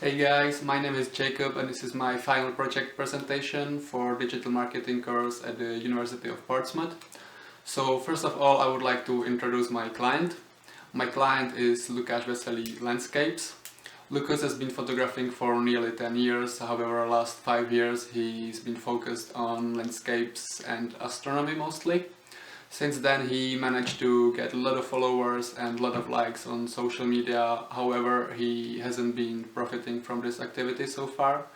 Hey guys, my name is Jacob and this is my final project presentation for digital marketing course at the University of Portsmouth. So first of all, I would like to introduce my client. My client is Lukáš Veselý Landscapes. Lucas has been photographing for nearly 10 years, however last 5 years he's been focused on landscapes and astronomy mostly. Since then he managed to get a lot of followers and a lot of likes on social media, however he hasn't been profiting from this activity so far.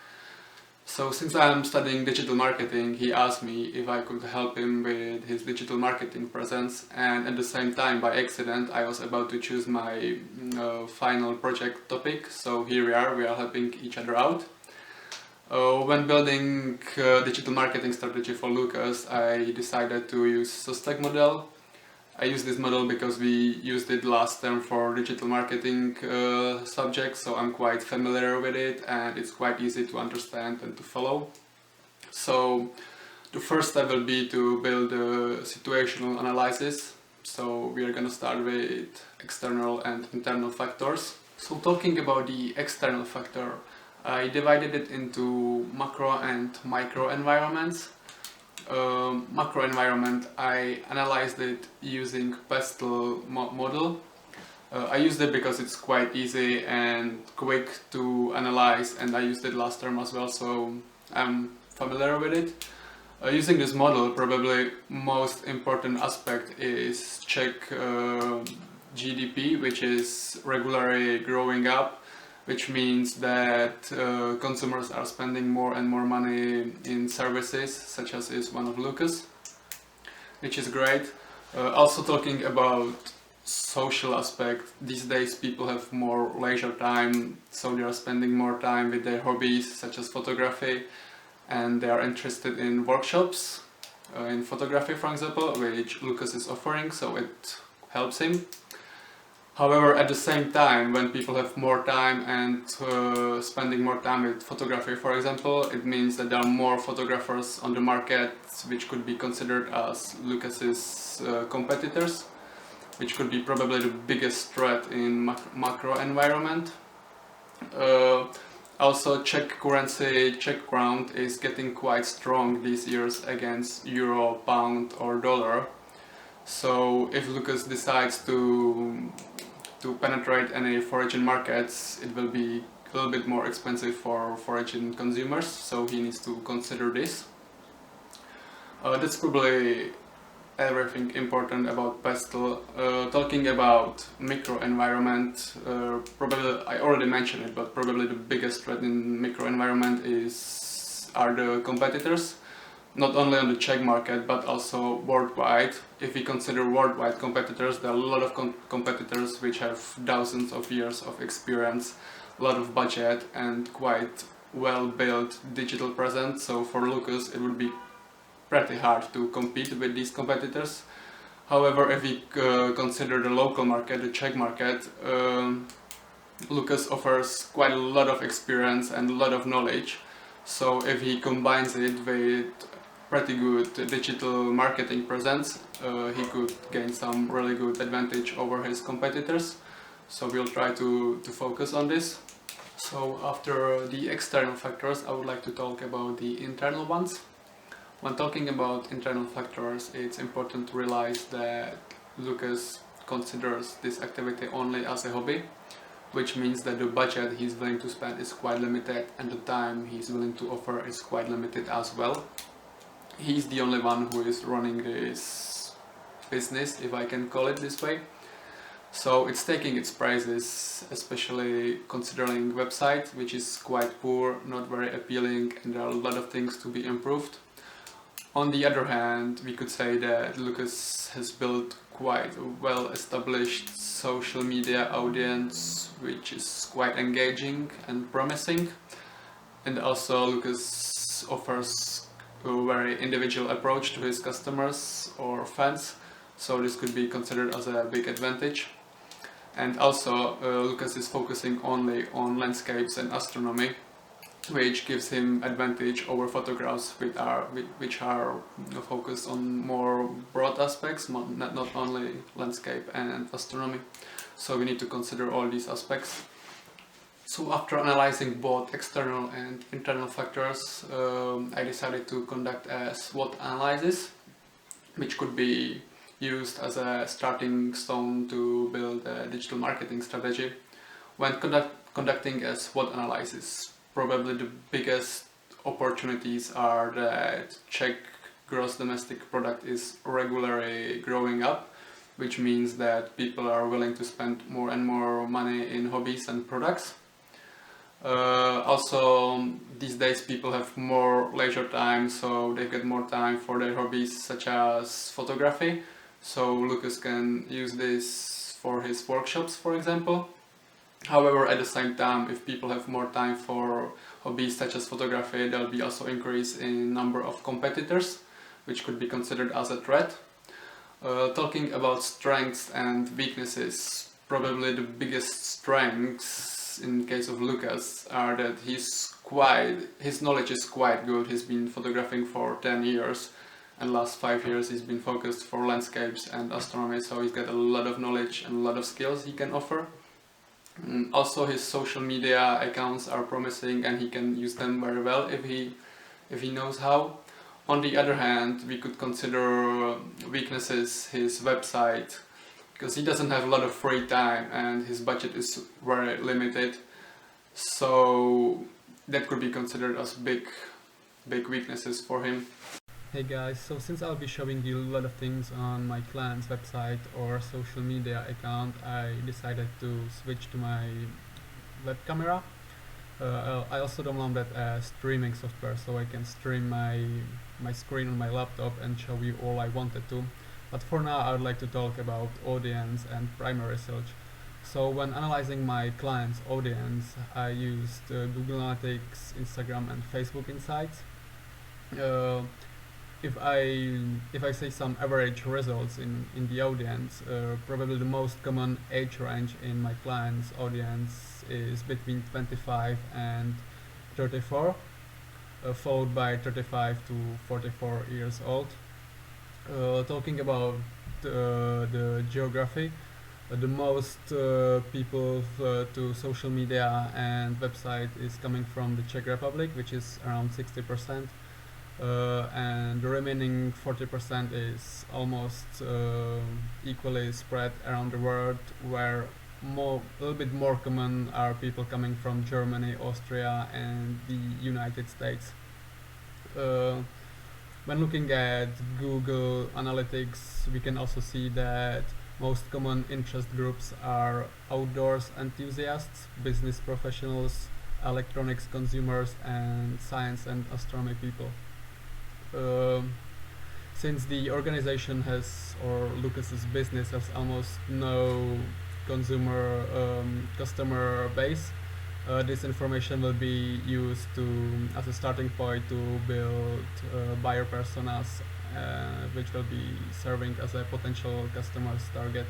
So since I'm studying digital marketing, he asked me if I could help him with his digital marketing presence, and at the same time by accident I was about to choose my final project topic, so here we are helping each other out. When building digital marketing strategy for Lucas, I decided to use stack model. I use this model because we used it last term for digital marketing subjects, so I'm quite familiar with it and it's quite easy to understand and to follow. So the first step will be to build a situational analysis. So we are gonna start with external and internal factors. So talking about the external factor, I divided it into macro and micro environments. Macro environment, I analyzed it using pastel model. I used it because it's quite easy and quick to analyze, and I used it last term as well, so I'm familiar with it. Using this model, probably most important aspect is check GDP, which is regularly growing up, which means that consumers are spending more and more money in services, such as is one of Lucas, which is great. Also talking about social aspect, these days people have more leisure time, so they are spending more time with their hobbies, such as photography, and they are interested in workshops, in photography for example, which Lucas is offering, so it helps him. However, at the same time, when people have more time and spending more time with photography, for example, it means that there are more photographers on the market, which could be considered as Lucas's competitors, which could be probably the biggest threat in macro environment. Also, Czech currency, Czech crown is getting quite strong these years against euro, pound or dollar. So if Lucas decides to penetrate any foreign markets, it will be a little bit more expensive for foreign consumers, so he needs to consider this. That's probably everything important about pastel. Talking about microenvironment, probably I already mentioned it, but probably the biggest threat in microenvironment are the competitors. Not only on the Czech market but also worldwide. If we consider worldwide competitors, there are a lot of competitors which have thousands of years of experience, a lot of budget and quite well built digital presence, so for Lucas it would be pretty hard to compete with these competitors. However, if we consider the local market, the Czech market, Lucas offers quite a lot of experience and a lot of knowledge, so if he combines it with pretty good digital marketing presence, he could gain some really good advantage over his competitors. So we'll try to focus on this. So after the external factors, I would like to talk about the internal ones. When talking about internal factors, it's important to realize that Lucas considers this activity only as a hobby, which means that the budget he's willing to spend is quite limited and the time he's willing to offer is quite limited as well. He's the only one who is running this business, if I can call it this way. So it's taking its prizes, especially considering website, which is quite poor, not very appealing, and there are a lot of things to be improved. On the other hand, we could say that Lucas has built quite a well-established social media audience, which is quite engaging and promising. And also Lucas offers a very individual approach to his customers or fans, so this could be considered as a big advantage. And also Lucas is focusing only on landscapes and astronomy, which gives him advantage over photographs which are focused on more broad aspects, not only landscape and astronomy. So we need to consider all these aspects. So after analyzing both external and internal factors, I decided to conduct a SWOT analysis, which could be used as a starting stone to build a digital marketing strategy. When conducting a SWOT analysis, probably the biggest opportunities are that Czech gross domestic product is regularly growing up, which means that people are willing to spend more and more money in hobbies and products. Also, these days people have more leisure time, so they get more time for their hobbies such as photography. So Lucas can use this for his workshops, for example. However, at the same time, if people have more time for hobbies such as photography, there will be also increase in number of competitors, which could be considered as a threat. Talking about strengths and weaknesses, probably the biggest strengths in case of Lucas are that his knowledge is quite good. He's been photographing for 10 years, and last 5 years he's been focused for landscapes and astronomy, so he's got a lot of knowledge and a lot of skills he can offer. Also, his social media accounts are promising, and he can use them very well if he knows how. On the other hand, we could consider weaknesses his website, because he doesn't have a lot of free time and his budget is very limited. So that could be considered as big weaknesses for him. Hey guys, so since I'll be showing you a lot of things on my client's website or social media account, I decided to switch to my web camera. I also downloaded a streaming software so I can stream my screen on my laptop and show you all I wanted to. But for now I would like to talk about audience and primary search. So when analyzing my client's audience, I used Google Analytics, Instagram and Facebook Insights. If I say some average results in the audience, probably the most common age range in my client's audience is between 25 and 34, followed by 35 to 44 years old. Talking about the geography, the most people to social media and website is coming from the Czech Republic, which is around 60%. And the remaining 40% is almost equally spread around the world, where a little bit more common are people coming from Germany, Austria and the United States. When looking at Google Analytics, we can also see that most common interest groups are outdoors enthusiasts, business professionals, electronics consumers and science and astronomy people. Since the organization or Lucas's business has almost no customer base, this information will be used as a starting point to build buyer personas, which will be serving as a potential customers target.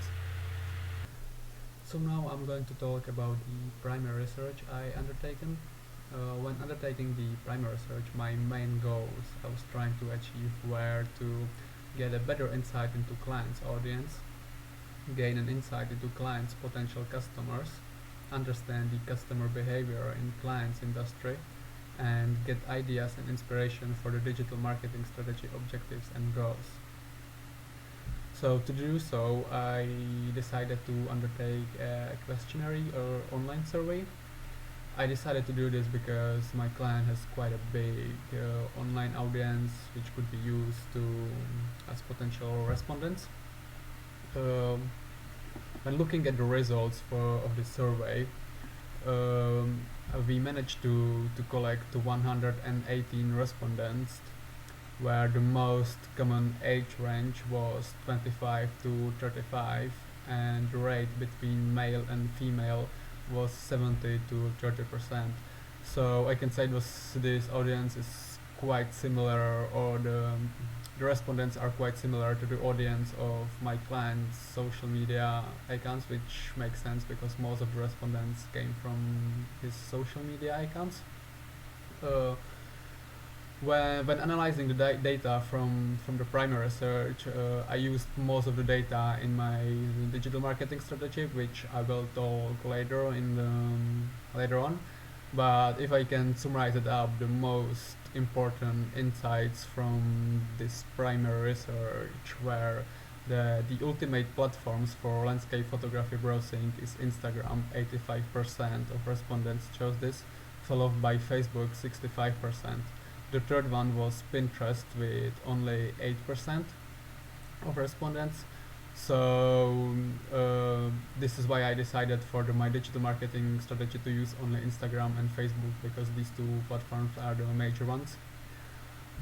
So now I'm going to talk about the primary research I undertaken. When undertaking the primary research, my main goals I was trying to achieve were to get a better insight into clients' audience, gain an insight into clients' potential customers, understand the customer behavior in clients' industry, and get ideas and inspiration for the digital marketing strategy objectives and goals. So to do so, I decided to undertake a questionnaire or online survey. I decided to do this because my client has quite a big online audience, which could be used as potential respondents. When looking at the results of the survey, we managed to collect 118 respondents, where the most common age range was 25 to 35, and the rate between male and female was 70 to 30%. So I can say this audience is quite similar, or the respondents are quite similar to the audience of my client's social media accounts, which makes sense because most of the respondents came from his social media accounts. When analyzing the data from the primary research, I used most of the data in my digital marketing strategy, which I will talk later on. But if I can summarize it up, the most important insights from this primary research were the ultimate platforms for landscape photography browsing is Instagram. 85% of respondents chose this, followed by Facebook, 65%. The third one was Pinterest with only 8% of respondents. So this is why I decided for my digital marketing strategy to use only Instagram and Facebook, because these two platforms are the major ones.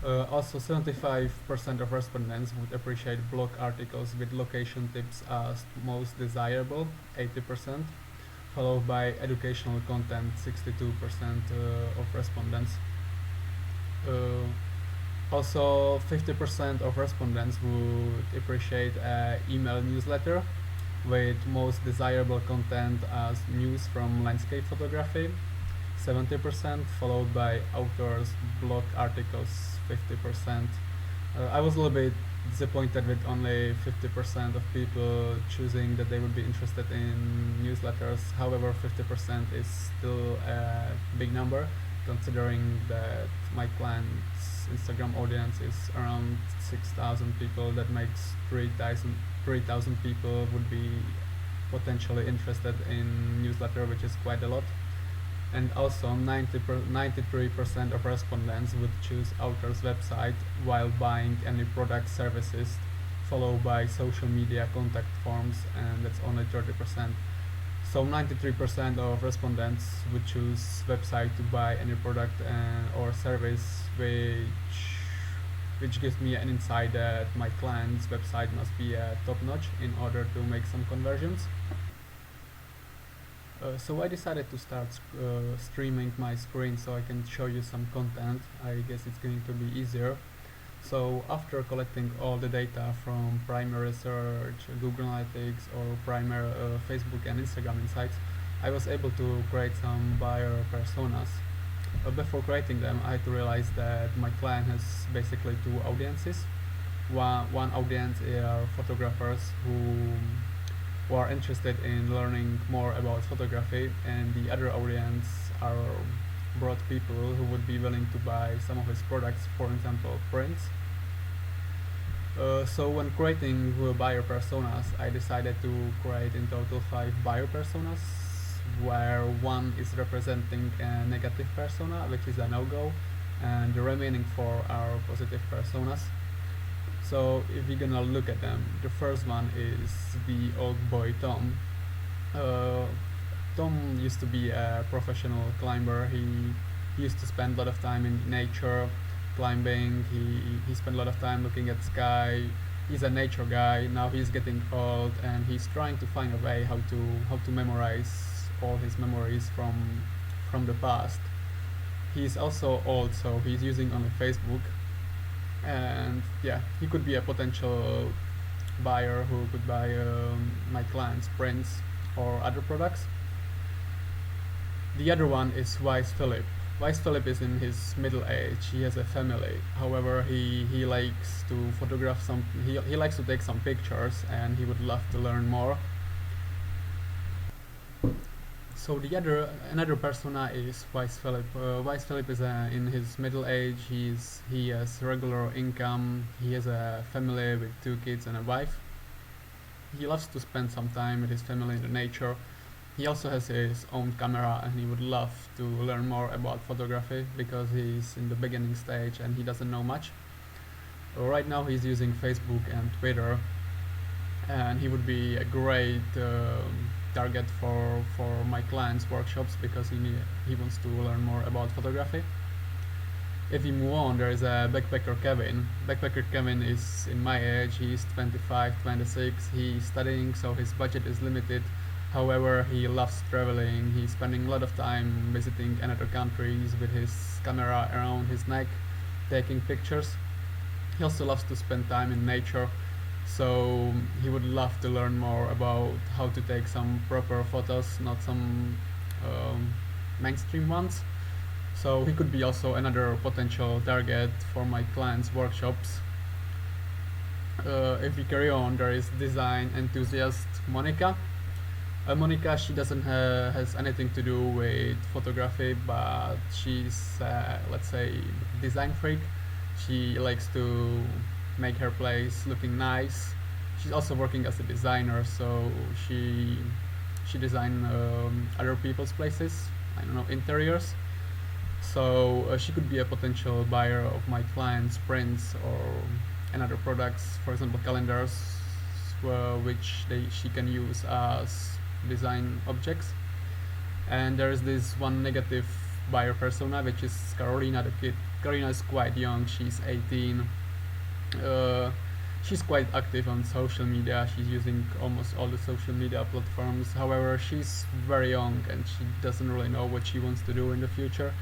Also, 75% of respondents would appreciate blog articles with location tips as most desirable, 80%, followed by educational content, 62% of respondents. Also, 50% of respondents would appreciate an email newsletter with most desirable content as news from landscape photography, 70%, followed by authors, blog articles, 50%. I was a little bit disappointed with only 50% of people choosing that they would be interested in newsletters. However, 50% is still a big number, considering that my client's Instagram audience is around 6,000 people. That makes 3,000 people would be potentially interested in newsletter, which is quite a lot. And also 93% of respondents would choose author's website while buying any product services, followed by social media contact forms, and that's only 30%. So 93% of respondents would choose website to buy any product or service, which gives me an insight that my client's website must be top-notch in order to make some conversions. So I decided to start streaming my screen so I can show you some content. I guess it's going to be easier. So after collecting all the data from primary research, Google Analytics, or primary Facebook and Instagram insights, I was able to create some buyer personas. Before creating them, I had to realize that my client has basically two audiences. One audience are photographers who are interested in learning more about photography, and the other audience are broad people who would be willing to buy some of his products, for example prints. So when creating buyer personas, I decided to create in total 5 buyer personas, where one is representing a negative persona, which is a no-go, and the remaining 4 are positive personas. So if you're gonna look at them, the first one is the old boy Tom. Tom used to be a professional climber. He used to spend a lot of time in nature, climbing. He spent a lot of time looking at sky. He's a nature guy. Now he's getting old, and he's trying to find a way how to memorize all his memories from the past. He's also old, so he's using only Facebook. And yeah, he could be a potential buyer who could buy my client's prints or other products. The other one is Wise Philip. Wise Philip is in his middle age. He has a family. However, he likes to photograph he likes to take some pictures, and he would love to learn more. So another persona is Wise Philip. Wise Philip is in his middle age. He has regular income. He has a family with 2 kids and a wife. He loves to spend some time with his family in the nature. He also has his own camera, and he would love to learn more about photography because he's in the beginning stage and he doesn't know much. Right now he's using Facebook and Twitter, and he would be a great target for my clients' workshops because he wants to learn more about photography. If we move on, there is a backpacker Kevin. Backpacker Kevin is in my age. He's 25, 26. He's studying, so his budget is limited. However, he loves traveling. He's spending a lot of time visiting another countries with his camera around his neck, taking pictures. He also loves to spend time in nature, so he would love to learn more about how to take some proper photos, not some mainstream ones. So he could be also another potential target for my clients' workshops. If we carry on, there is design enthusiast Monica. Monica, she doesn't has anything to do with photography, but she's let's say design freak. She likes to make her place looking nice. She's also working as a designer, so she design other people's places. I don't know, interiors. So she could be a potential buyer of my clients' prints or another products, for example, calendars, which she can use as design objects. And there is this one negative buyer persona, which is Carolina the kid. Carolina is quite young. She's 18. She's quite active on social media. She's using almost all the social media platforms. However, she's very young and she doesn't really know what she wants to do in the future.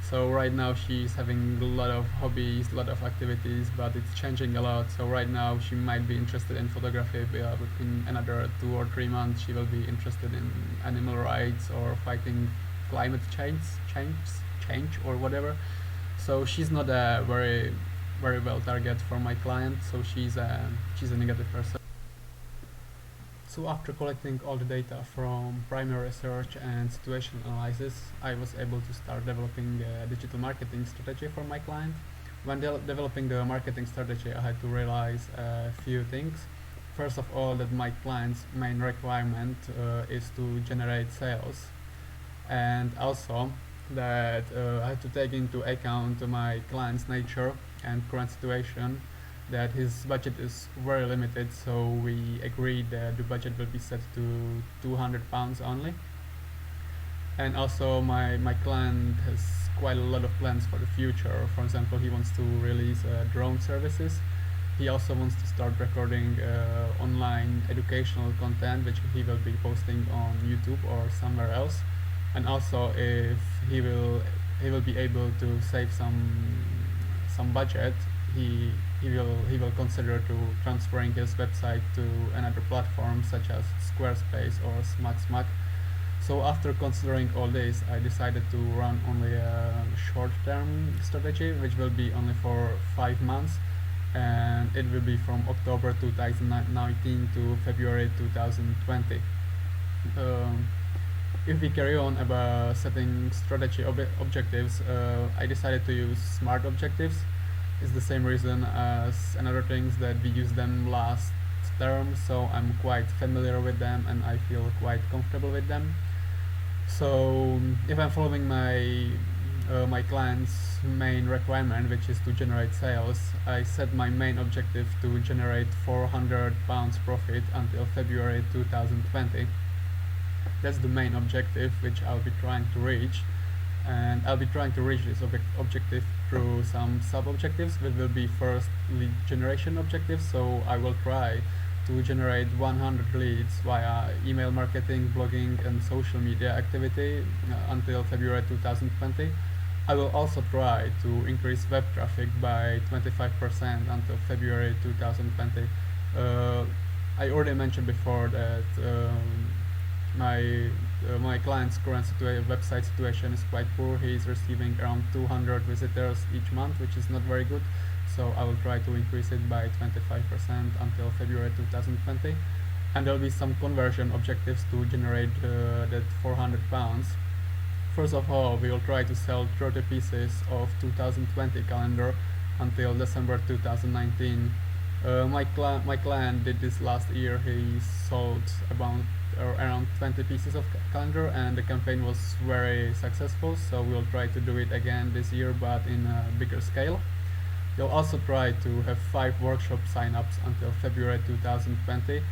So right now she's having a lot of hobbies, a lot of activities, but it's changing a lot. So right now she might be interested in photography, but in another 2 or 3 months she will be interested in animal rights or fighting climate change or whatever. So she's not a very well target for my client. So she's a negative person. So after collecting all the data from primary research and situation analysis, I was able to start developing a digital marketing strategy for my client. When developing the marketing strategy, I had to realize a few things. First of all, that my client's main requirement is to generate sales, and also that I had to take into account my client's nature and current situation, that his budget is very limited, so we agreed that the budget will be set to £200 only. And also my client has quite a lot of plans for the future. For example, he wants to release drone services. He also wants to start recording online educational content, which he will be posting on YouTube or somewhere else. And also, if he will be able to save some budget, he will consider to transferring his website to another platform such as Squarespace or SmackSmack. So after considering all this, I decided to run only a short-term strategy, which will be only for 5 months, and it will be from October 2019 to February 2020. If we carry on about setting strategy objectives, I decided to use SMART objectives. It's the same reason as another things that we used them last term, so I'm quite familiar with them and I feel quite comfortable with them. So if I'm following my client's main requirement, which is to generate sales, I set my main objective to generate £400 profit until February 2020. That's the main objective which I'll be trying to reach, and I'll be trying to reach this objective through some sub-objectives, which will be first lead generation objectives. So I will try to generate 100 leads via email marketing, blogging and social media activity until February 2020. I will also try to increase web traffic by 25% until February 2020. I already mentioned before that my client's current website situation is quite poor. He is receiving around 200 visitors each month, which is not very good. So I will try to increase it by 25% until February 2020. And there will be some conversion objectives to generate that £400. First of all, we will try to sell 30 pieces of 2020 calendar until December 2019. My client did this last year. He sold around 20 pieces of calendar, and the campaign was very successful, so we'll try to do it again this year, but in a bigger scale. We'll also try to have 5 workshop sign-ups until February 2020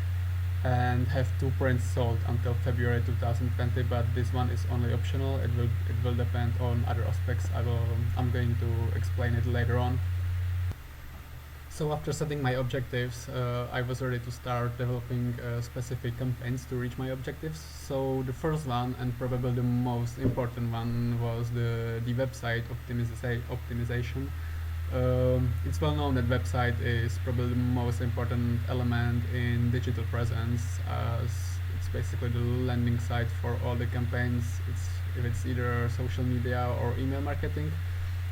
and have 2 prints sold until February 2020, but this one is only optional. It will depend on other aspects. I'm going to explain it later on. So after setting my objectives, I was ready to start developing specific campaigns to reach my objectives. So the first one, and probably the most important one, was the website optimization. It's well known that website is probably the most important element in digital presence, as it's basically the landing site for all the campaigns. if it's either social media or email marketing.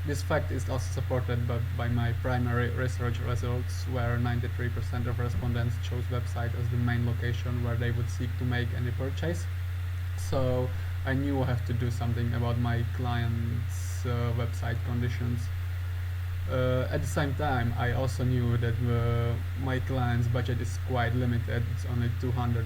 This fact is also supported by my primary research results, where 93% of respondents chose website as the main location where they would seek to make any purchase. So I knew I have to do something about my clients' website conditions. At the same time, I also knew that my client's budget is quite limited. It's only £200,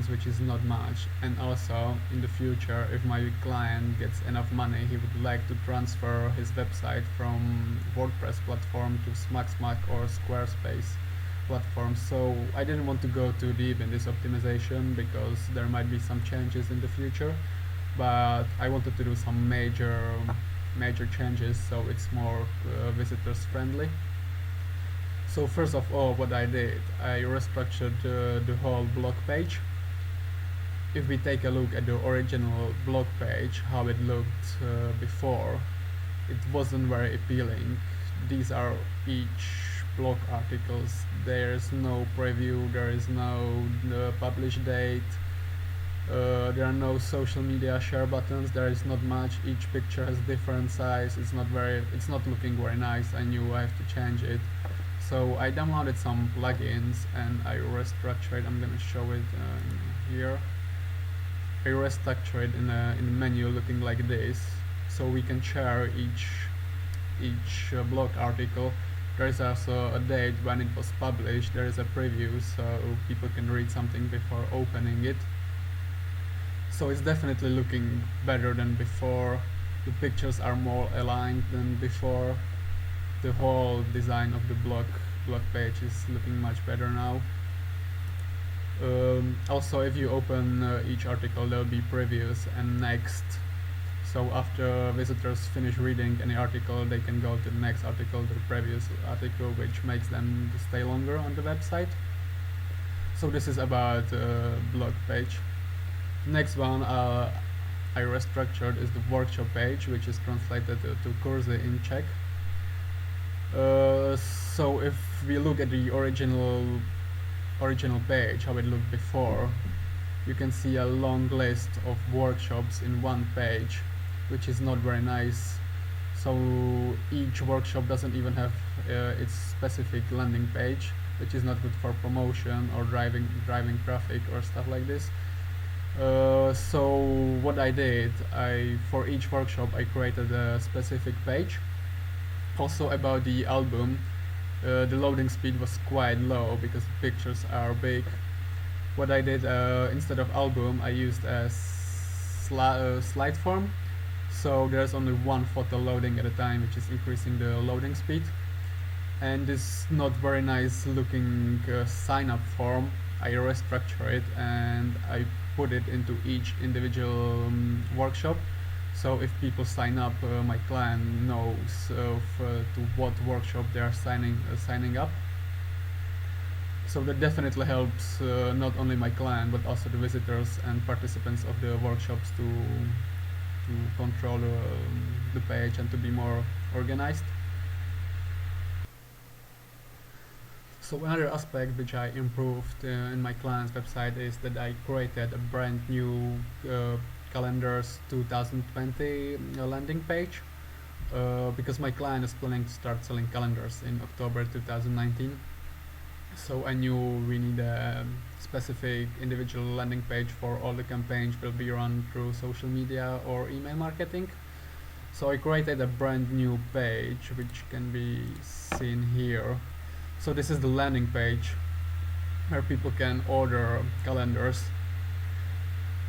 which is not much. And also, in the future, if my client gets enough money, he would like to transfer his website from WordPress platform to SmackSmack or Squarespace platform. So I didn't want to go too deep in this optimization because there might be some changes in the future, but I wanted to do some major changes so it's more visitors friendly. So first of all, what I did, I restructured the whole blog page. If we take a look at the original blog page, how it looked before, it wasn't very appealing. These are each blog articles. There's no preview, there is no publish date, there are no social media share buttons, there is not much. Each picture has different size. It's not looking very nice. I knew I have to change it. So I downloaded some plugins and I restructured. I'm gonna show it here. I restructured in a menu looking like this, so we can share each blog article. There is also a date when it was published. There is a preview, so people can read something before opening it. So it's definitely looking better than before. The pictures are more aligned than before. The whole design of the blog page is looking much better now. Also, if you open each article, there will be previews and next. So after visitors finish reading any article, they can go to the next article, the previous article, which makes them stay longer on the website. So this is about blog page. Next one I restructured is the workshop page, which is translated to kurzy in Czech. So if we look at the original page, how it looked before, you can see a long list of workshops in one page, which is not very nice. So each workshop doesn't even have its specific landing page, which is not good for promotion or driving traffic or stuff like this. So what I did, for each workshop I created a specific page. Also about the album, the loading speed was quite low because the pictures are big. What I did, instead of album, I used a slide form. So there's only one photo loading at a time, which is increasing the loading speed. And this not very nice looking sign up form, I restructure it and I put it into each individual workshop. So if people sign up, my client knows to what workshop they are signing up. So that definitely helps not only my client but also the visitors and participants of the workshops to control the page and to be more organized. So another aspect which I improved in my client's website is that I created a brand new calendars 2020 landing page, because my client is planning to start selling calendars in October 2019. So I knew we need a specific individual landing page for all the campaigns will be run through social media or email marketing. So I created a brand new page which can be seen here. So this is the landing page where people can order calendars.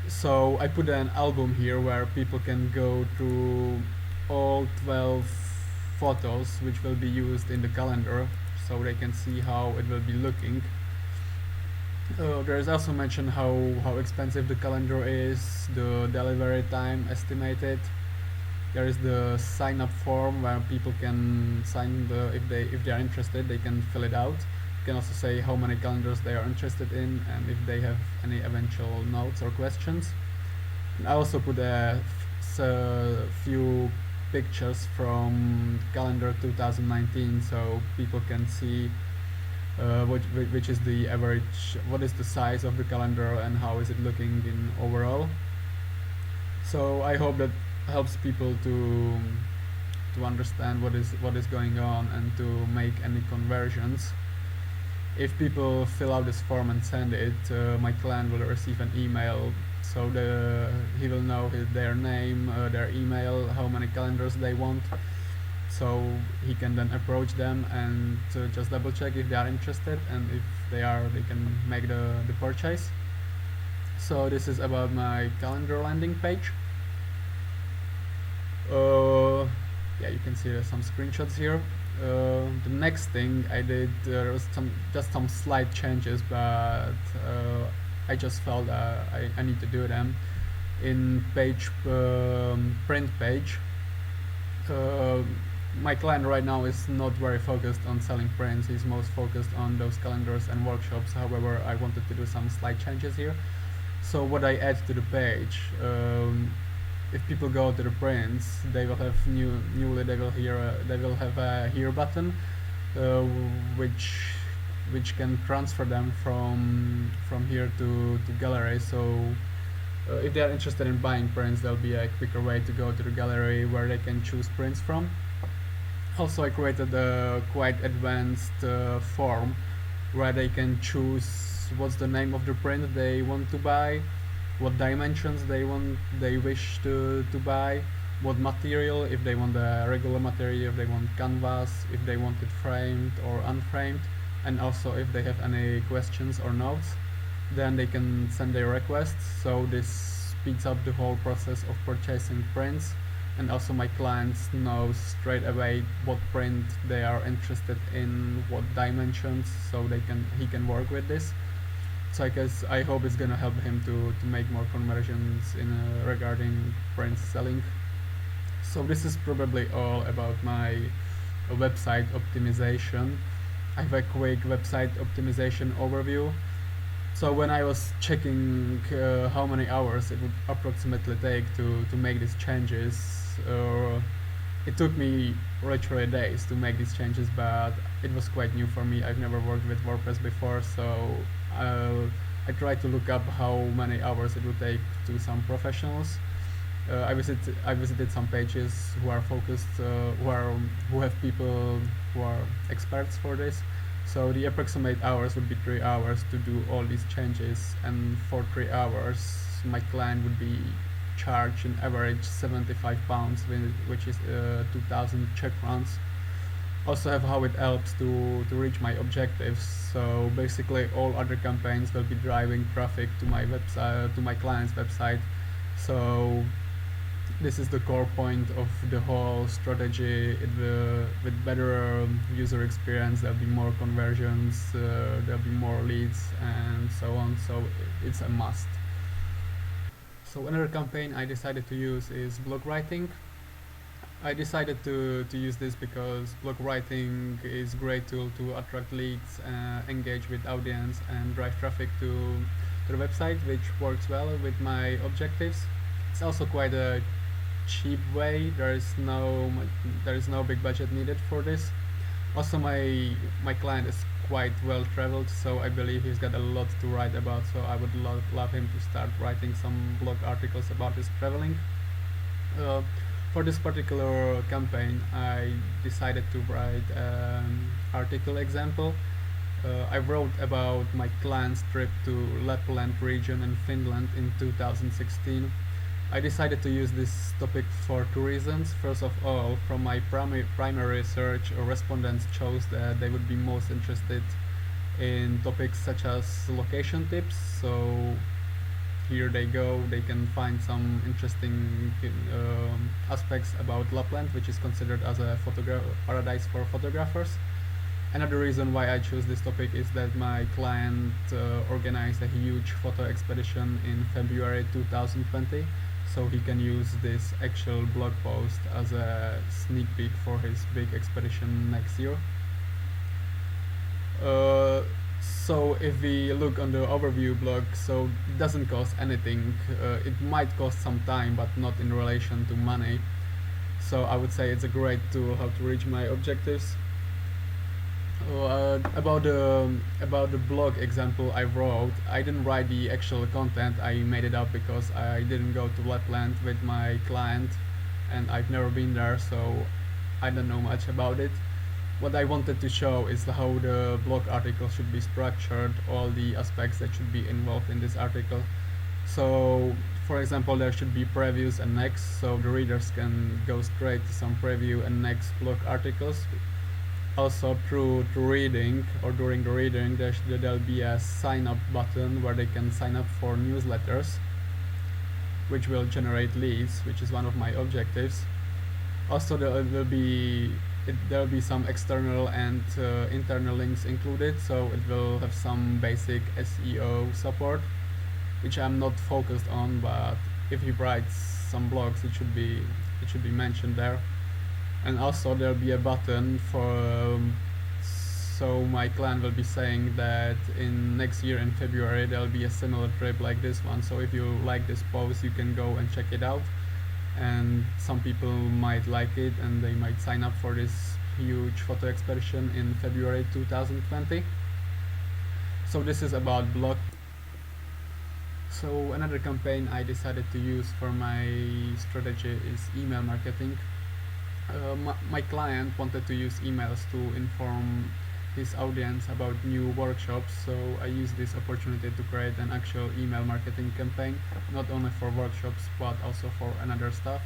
So I put an album here where people can go through all 12 photos which will be used in the calendar, so they can see how it will be looking. There is also mentioned how expensive the calendar is, the delivery time estimated. There is the sign up form where people can sign if they are interested, they can fill it out. You can also say how many calendars they are interested in and if they have any eventual notes or questions. And I also put a few pictures from calendar 2019 so people can see which is the average, what is the size of the calendar and how is it looking in overall. So I hope that helps people to understand what is going on and to make any conversions. If people fill out this form and send it, my client will receive an email, so he will know their name, their email, how many calendars they want, so he can then approach them and just double check if they are interested, and if they are, they can make the purchase. So this is about my calendar landing page. Yeah, you can see some screenshots here. The next thing I did, there was just some slight changes, but I just felt I need to do them. In page print page, my client right now is not very focused on selling prints. He's most focused on those calendars and workshops. However, I wanted to do some slight changes here. So what I add to the page, if people go to the prints, they will have they will have a here button, which can transfer them from here to gallery. So if they are interested in buying prints, there'll be a quicker way to go to the gallery where they can choose prints from. Also, I created a quite advanced form where they can choose what's the name of the print they want to buy, what dimensions they wish to buy, what material, if they want the regular material, if they want canvas, if they want it framed or unframed, and also if they have any questions or notes, then they can send their requests. So this speeds up the whole process of purchasing prints, and also my clients know straight away what print they are interested in, what dimensions, so he can work with this. So I hope it's gonna help him to make more conversions in regarding print selling. So this is probably all about my website optimization. I have a quick website optimization overview. So when I was checking how many hours it would approximately take to make these changes, it took me literally days to make these changes, but it was quite new for me. I've never worked with WordPress before, so I tried to look up how many hours it would take to some professionals. I visited some pages who are focused, who have people who are experts for this. So the approximate hours would be 3 hours to do all these changes, and for 3 hours my client would be charged in average £75, which is 2,000 Czech crowns. Also have how it helps to reach my objectives. So basically all other campaigns will be driving traffic to my website, to my client's website. So this is the core point of the whole strategy. With better user experience, there'll be more conversions, there'll be more leads, and so on. So it's a must. So another campaign I decided to use is blog writing. I decided to use this because blog writing is a great tool to attract leads, engage with audience, and drive traffic to the website, which works well with my objectives. It's also quite a cheap way. There is no big budget needed for this. Also, my client is quite well traveled, so I believe he's got a lot to write about. So I would love him to start writing some blog articles about his traveling. For this particular campaign, I decided to write an article example. I wrote about my client's trip to Lapland region in Finland in 2016. I decided to use this topic for two reasons. First of all, from my primary research, respondents chose that they would be most interested in topics such as location tips. So here they go, they can find some interesting aspects about Lapland, which is considered as a paradise for photographers. Another reason why I chose this topic is that my client organized a huge photo expedition in February 2020, so he can use this actual blog post as a sneak peek for his big expedition next year. So if we look on the overview blog, so it doesn't cost anything. It might cost some time, but not in relation to money. So I would say it's a great tool how to reach my objectives. About the blog example I wrote, I didn't write the actual content. I made it up because I didn't go to Lapland with my client, and I've never been there, so I don't know much about it. What I wanted to show is how the blog article should be structured, all the aspects that should be involved in this article. So, for example, there should be previews and next, so the readers can go straight to some preview and next blog articles. Also, through reading or during the reading, there'll be a sign up button where they can sign up for newsletters, which will generate leads, which is one of my objectives. Also, there'll be some external and internal links included, so it will have some basic SEO support, which I'm not focused on, but if he writes some blogs, it should be mentioned there. And also there'll be a button for so my client will be saying that in next year in February there'll be a similar trip like this one. So if you like this post, you can go and check it out. And some people might like it and they might sign up for this huge photo expedition in February 2020. So this is about blog. So another campaign I decided to use for my strategy is email marketing. My client wanted to use emails to inform his audience about new workshops, so I used this opportunity to create an actual email marketing campaign, not only for workshops but also for another stuff.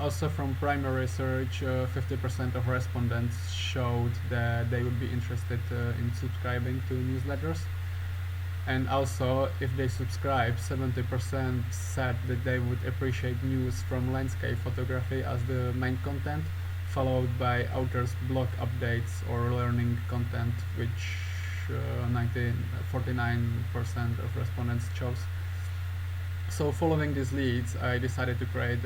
Also from primary research, 50% of respondents showed that they would be interested in subscribing to newsletters. And also, if they subscribe, 70% said that they would appreciate news from landscape photography as the main content, followed by authors' blog updates or learning content, which 49% of respondents chose. So following these leads, I decided to create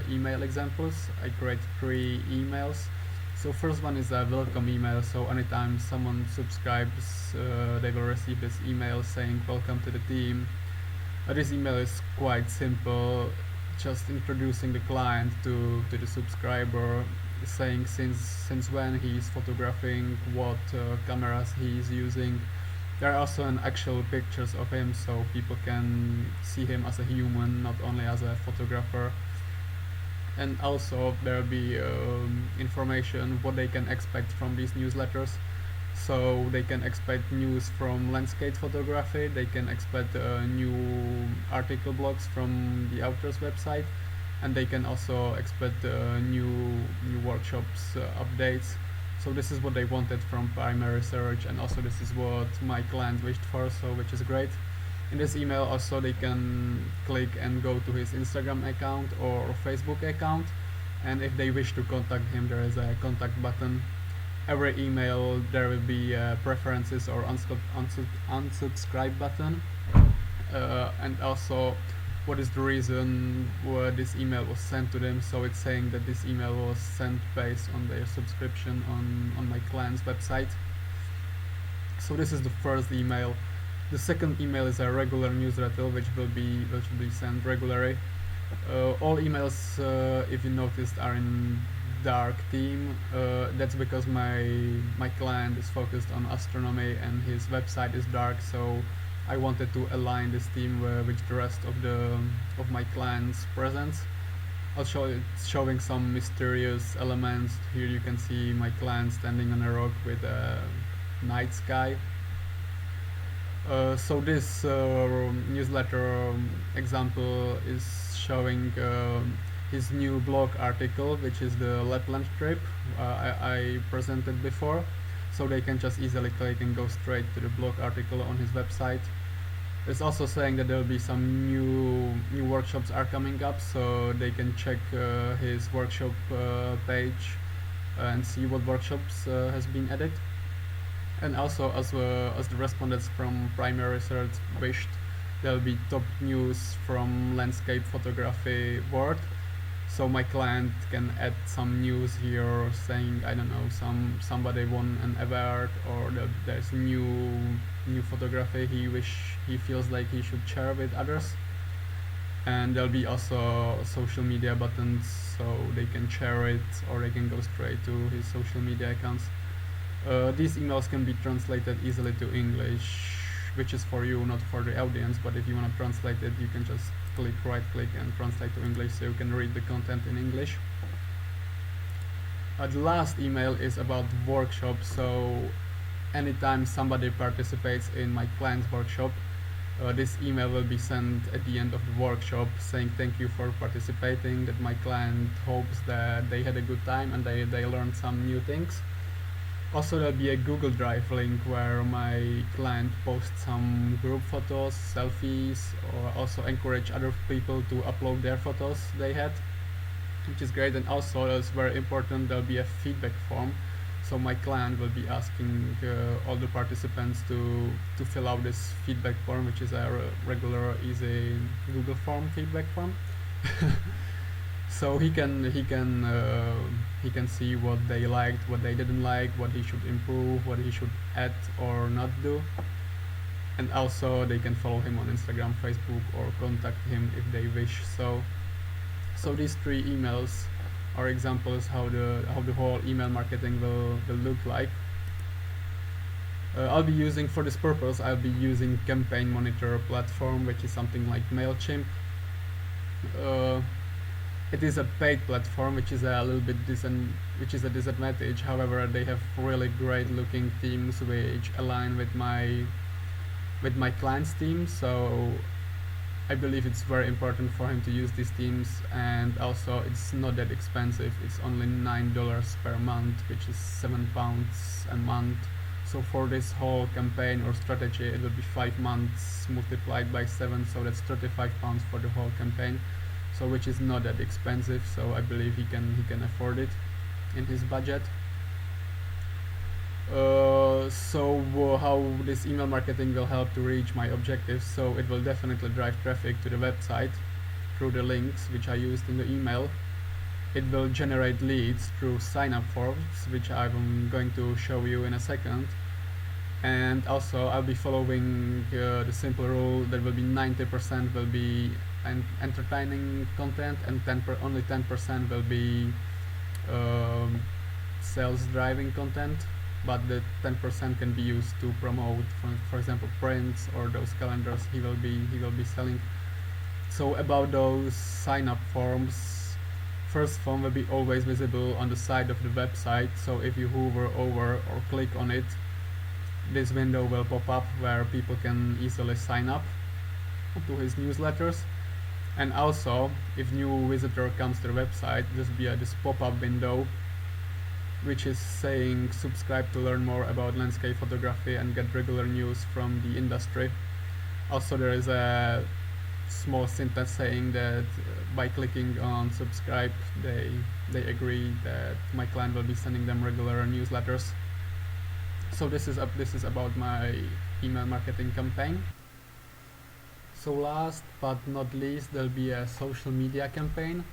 email examples. I create 3 emails. So first one is a welcome email, so anytime someone subscribes, they will receive this email saying welcome to the team. This email is quite simple, just introducing the client to the subscriber, saying since when he is photographing, what cameras he is using. There are also actual pictures of him, so people can see him as a human, not only as a photographer. And also there'll be information what they can expect from these newsletters. So they can expect news from landscape photography, they can expect new article blogs from the author's website, and they can also expect new workshops updates. So this is what they wanted from primary research, and also this is what my client wished for, so which is great. In this email also they can click and go to his Instagram account or Facebook account, and if they wish to contact him, there is a contact button. Every email there will be preferences or unsubscribe button, and also what is the reason why this email was sent to them. So it's saying that this email was sent based on their subscription on my client's website. So this is the first email. The second email is a regular newsletter which will be sent regularly. All emails, if you noticed, are in dark theme. That's because my client is focused on astronomy and his website is dark, so I wanted to align this theme with the rest of my client's presence. Also, it's showing some mysterious elements. Here you can see my client standing on a rock with a night sky. So this newsletter example is showing his new blog article, which is the Lapland trip I presented before. So they can just easily click and go straight to the blog article on his website. It's also saying that there will be some new workshops are coming up, so they can check his workshop page and see what workshops has been added. And also, as the respondents from primary research wished, there will be top news from landscape photography world. So my client can add some news here saying, I don't know, somebody won an award, or there's new photography he feels like he should share with others. And there'll be also social media buttons, so they can share it or they can go straight to his social media accounts. These emails can be translated easily to English, which is for you, not for the audience, but if you want to translate it, you can just right click and translate to English so you can read the content in English. The last email is about workshop, so anytime somebody participates in my client's workshop, this email will be sent at the end of the workshop saying thank you for participating, that my client hopes that they had a good time and they learned some new things. Also, there'll be a Google Drive link where my client posts some group photos, selfies, or also encourage other people to upload their photos they had, which is great. And also, it's very important, there'll be a feedback form. So my client will be asking all the participants to fill out this feedback form, which is a regular, easy Google form feedback form. So he can see what they liked, what they didn't like, what he should improve, what he should add or not do. And also they can follow him on Instagram, Facebook, or contact him if they wish. So these 3 emails are examples how the whole email marketing will look like. I'll be using, for this purpose, I'll be using Campaign Monitor platform, which is something like MailChimp. It is a paid platform, which is a little bit disadvantage. However, they have really great looking themes which align with my client's team. So I believe it's very important for him to use these themes, and also it's not that expensive. It's only $9 per month, which is £7 a month. So for this whole campaign or strategy, it will be 5 months multiplied by 7, so that's £35 for the whole campaign. So which is not that expensive, so I believe he can afford it in his budget. How this email marketing will help to reach my objectives? So it will definitely drive traffic to the website through the links which I used in the email. It will generate leads through sign-up forms, which I'm going to show you in a second. And also I'll be following the simple rule that will be 90% will be entertaining content, and only 10% will be sales driving content, but the 10% can be used to promote, for example, prints or those calendars he will be selling. So about those sign-up forms, first form will be always visible on the side of the website, so if you hover over or click on it, this window will pop up where people can easily sign up to his newsletters. And also, if new visitor comes to the website, there'll be this pop-up window which is saying subscribe to learn more about landscape photography and get regular news from the industry. Also, there is a small sentence saying that by clicking on subscribe, they agree that my client will be sending them regular newsletters. So this is about my email marketing campaign. So last but not least, there'll be a social media campaign.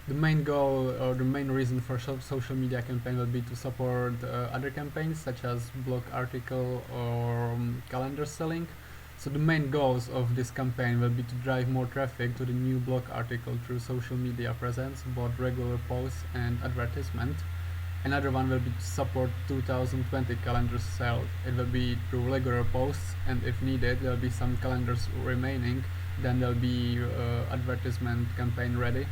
The main goal or the main reason for social media campaign will be to support other campaigns such as blog article or calendar selling. So the main goals of this campaign will be to drive more traffic to the new blog article through social media presence, both regular posts and advertisement. Another one will be to support 2020 calendar sale. It will be through regular posts, and if needed, there will be some calendars remaining, then there will be advertisement campaign ready.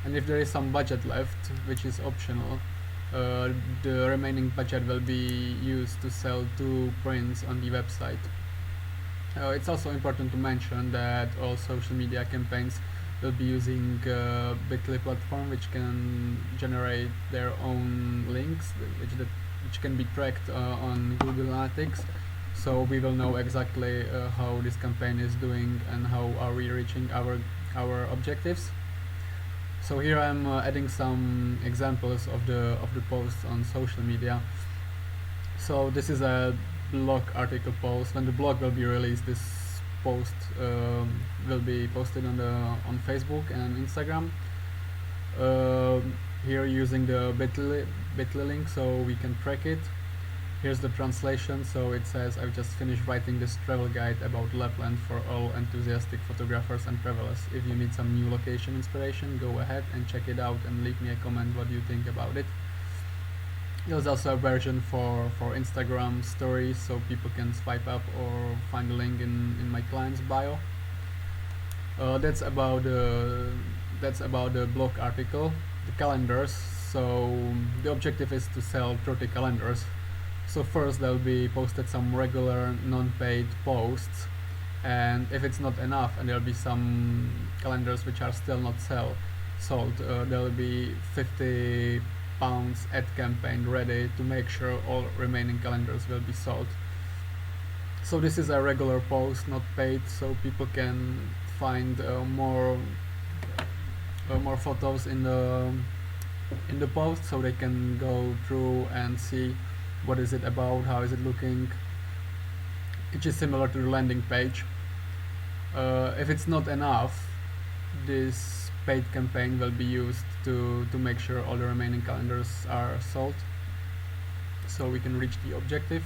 And if there is some budget left, which is optional, the remaining budget will be used to sell 2 prints on the website. It's also important to mention that all social media campaigns will be using Bitly platform, which can generate their own links, which can be tracked on Google Analytics. So we will know exactly how this campaign is doing and how are we reaching our objectives. So here I'm adding some examples of the posts on social media. So this is a blog article post. When the blog will be released, this post will be posted on Facebook and Instagram. Here using the Bitly link, so we can track it. Here's the translation. So it says, I've just finished writing this travel guide about Lapland for all enthusiastic photographers and travelers. If you need some new location inspiration, go ahead and check it out and leave me a comment what you think about it. There's also a version for Instagram stories, so people can swipe up or find the link in my client's bio. That's about the blog article, the calendars. So the objective is to sell 30 calendars. So first there'll be posted some regular non-paid posts, and if it's not enough and there'll be some calendars which are still not sold, there'll be £50 ad campaign ready to make sure all remaining calendars will be sold. So this is a regular post, not paid, so people can find more photos in the post, so they can go through and see what is it about, how is it looking, which is similar to the landing page. If it's not enough, this paid campaign will be used to make sure all the remaining calendars are sold, so we can reach the objective.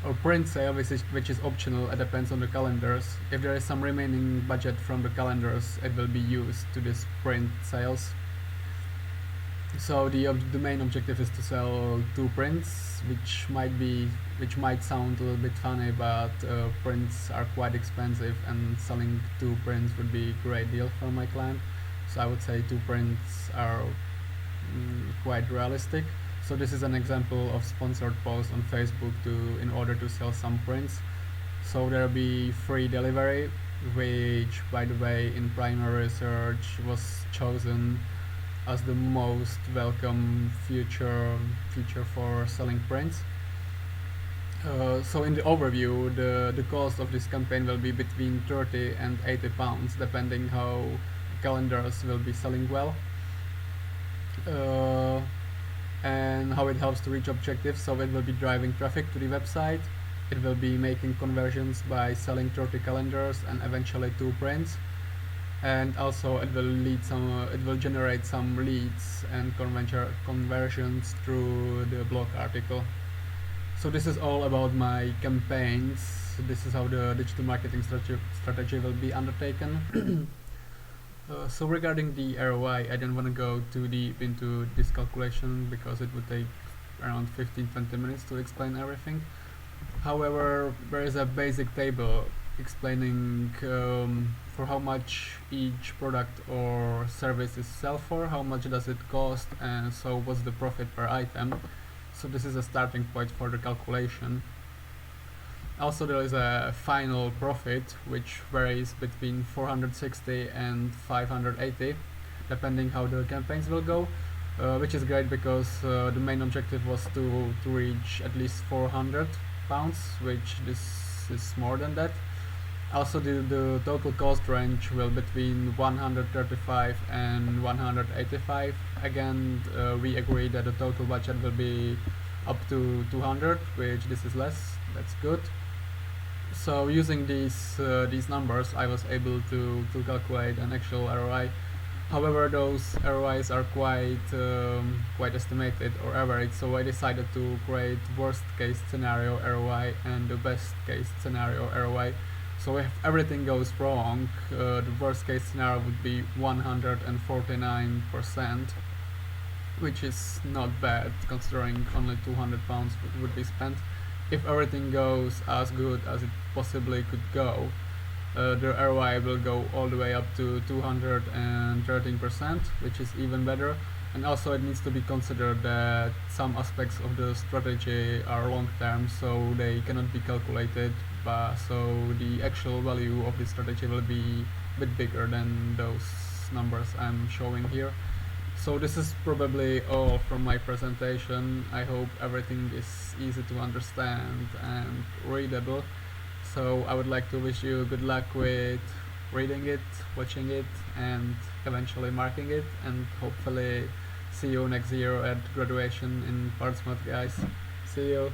Or print sale, which is optional, it depends on the calendars. If there is some remaining budget from the calendars, it will be used to this print sales. So the main objective is to sell 2 prints, which might sound a little bit funny, but prints are quite expensive, and selling 2 prints would be a great deal for my client. So I would say 2 prints are quite realistic. So this is an example of sponsored post on Facebook in order to sell some prints. So there will be free delivery, which, by the way, in primary research was chosen as the most welcome feature for selling prints. So in the overview, the cost of this campaign will be between £30 and £80, depending how calendars will be selling well. And how it helps to reach objectives. So it will be driving traffic to the website, it will be making conversions by selling 30 calendars and eventually 2 prints, and also it will generate some leads and conversions through the blog article. So this is all about my campaigns. This is how the digital marketing strategy will be undertaken. So regarding the ROI, I don't want to go too deep into this calculation because it would take around 15-20 minutes to explain everything. However, there is a basic table explaining for how much each product or service is sell for, how much does it cost, and so what's the profit per item. So this is a starting point for the calculation. Also, there is a final profit which varies between 460 and 580 depending how the campaigns will go, which is great because the main objective was to reach at least £400, which this is more than that. Also, the total cost range will between 135 and 185. Again, we agree that the total budget will be up to 200, which this is less. That's good. So using these numbers, I was able to calculate an actual ROI. However, those ROIs are quite estimated or average, so I decided to create worst case scenario ROI and the best case scenario ROI. So if everything goes wrong, the worst case scenario would be 149%, which is not bad considering only £200 would be spent. If everything goes as good as it possibly could go, the ROI will go all the way up to 213%, which is even better. And also it needs to be considered that some aspects of the strategy are long term, so they cannot be calculated, so the actual value of the strategy will be a bit bigger than those numbers I'm showing here. So this is probably all from my presentation. I hope everything is easy to understand and readable. So I would like to wish you good luck with reading it, watching it, and eventually marking it, and hopefully see you next year at graduation in Portsmouth, guys. See you.